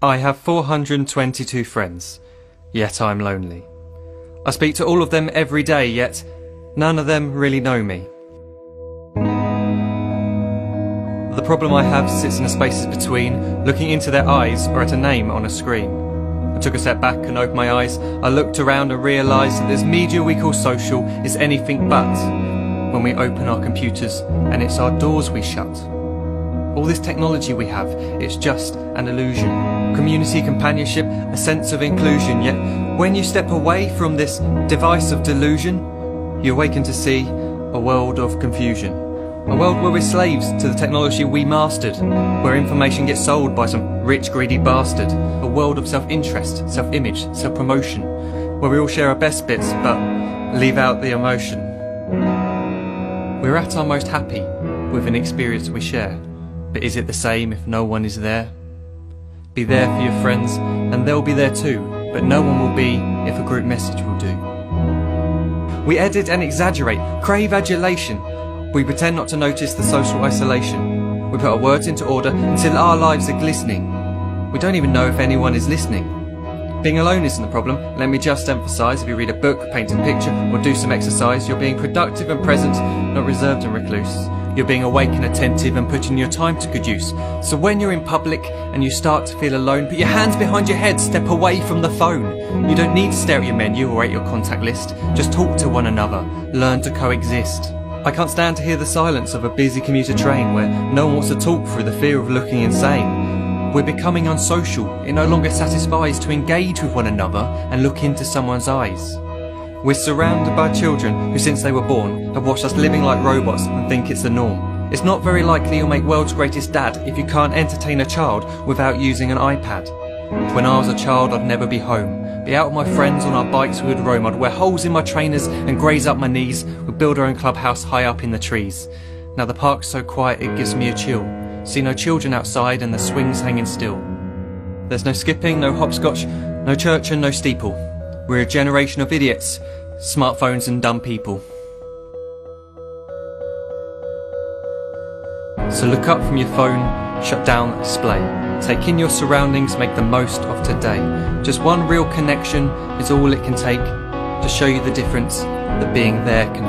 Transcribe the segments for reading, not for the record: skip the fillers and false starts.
I have 422 friends, yet I'm lonely. I speak to all of them every day, yet none of them really know me. The problem I have sits in the spaces between, looking into their eyes or at a name on a screen. I took a step back and opened my eyes. I looked around and realised that this media we call social is anything but when we open our computers and it's our doors we shut. All this technology we have, it's just an illusion. Community, companionship, a sense of inclusion. Yet when you step away from this device of delusion, you awaken to see a world of confusion. A world where we're slaves to the technology we mastered, where information gets sold by some rich, greedy bastard. A world of self-interest, self-image, self-promotion, where we all share our best bits but leave out the emotion. We're at our most happy with an experience we share. But is it the same if no one is there? Be there for your friends and they'll be there too, but no one will be if a group message will do. We edit and exaggerate, crave adulation. We pretend not to notice the social isolation. We put our words into order until our lives are glistening. We don't even know if anyone is listening. Being alone isn't the problem. Let me just emphasise, if you read a book, paint a picture or do some exercise, you're being productive and present, not reserved and recluse. You're being awake and attentive and putting your time to good use. So when you're in public and you start to feel alone, put your hands behind your head, step away from the phone. You don't need to stare at your menu or at your contact list. Just talk to one another, learn to coexist. I can't stand to hear the silence of a busy commuter train where no one wants to talk through the fear of looking insane. We're becoming unsocial. It no longer satisfies to engage with one another and look into someone's eyes. We're surrounded by children who since they were born have watched us living like robots and think it's the norm. It's not very likely you'll make world's greatest dad if you can't entertain a child without using an iPad. When I was a child I'd never be home. Be out with my friends on our bikes we would roam. I'd wear holes in my trainers and graze up my knees. We'd build our own clubhouse high up in the trees. Now the park's so quiet it gives me a chill. See no children outside and the swings hanging still. There's no skipping, no hopscotch, no church and no steeple. We're a generation of idiots, smartphones and dumb people. So look up from your phone, shut down the display. Take in your surroundings, make the most of today. Just one real connection is all it can take to show you the difference that being there can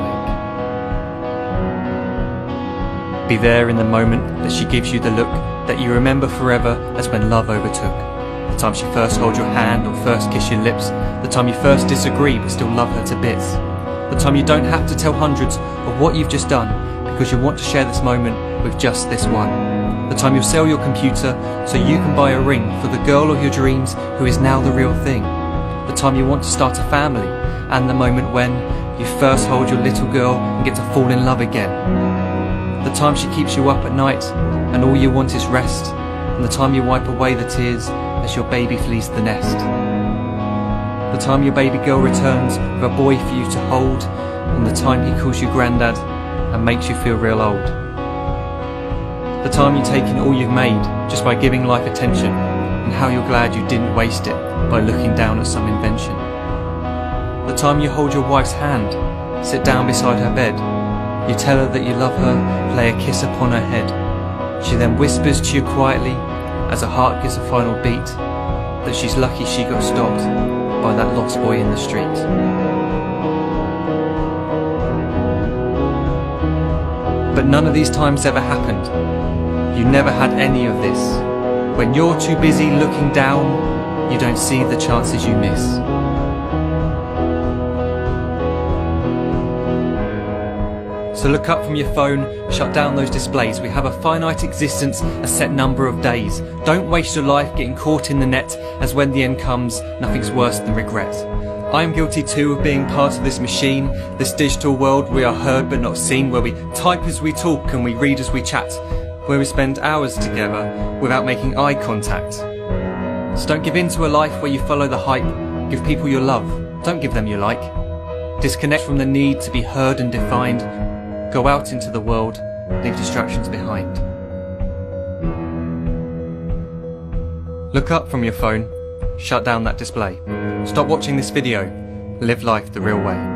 make. Be there in the moment that she gives you the look that you remember forever as when love overtook. The time she first holds your hand or first kiss your lips. The time you first disagree but still love her to bits. The time you don't have to tell hundreds of what you've just done because you want to share this moment with just this one. The time you'll sell your computer so you can buy a ring for the girl of your dreams who is now the real thing. The time you want to start a family and the moment when you first hold your little girl and get to fall in love again. The time she keeps you up at night and all you want is rest. And the time you wipe away the tears as your baby flees the nest. The time your baby girl returns with a boy for you to hold, and the time he calls you granddad and makes you feel real old. The time you take in all you've made just by giving life attention, and how you're glad you didn't waste it by looking down at some invention. The time you hold your wife's hand, sit down beside her bed, you tell her that you love her, lay a kiss upon her head. She then whispers to you quietly as her heart gives a final beat that she's lucky she got stopped by that lost boy in the street. But none of these times ever happened. You never had any of this. When you're too busy looking down, you don't see the chances you miss. So look up from your phone, shut down those displays. We have a finite existence, a set number of days. Don't waste your life getting caught in the net, as when the end comes, nothing's worse than regret. I am guilty too of being part of this machine, this digital world we are heard but not seen, where we type as we talk and we read as we chat, where we spend hours together without making eye contact. So don't give in to a life where you follow the hype. Give people your love, don't give them your like. Disconnect from the need to be heard and defined. Go out into the world, leave distractions behind. Look up from your phone, shut down that display. Stop watching this video, live life the real way.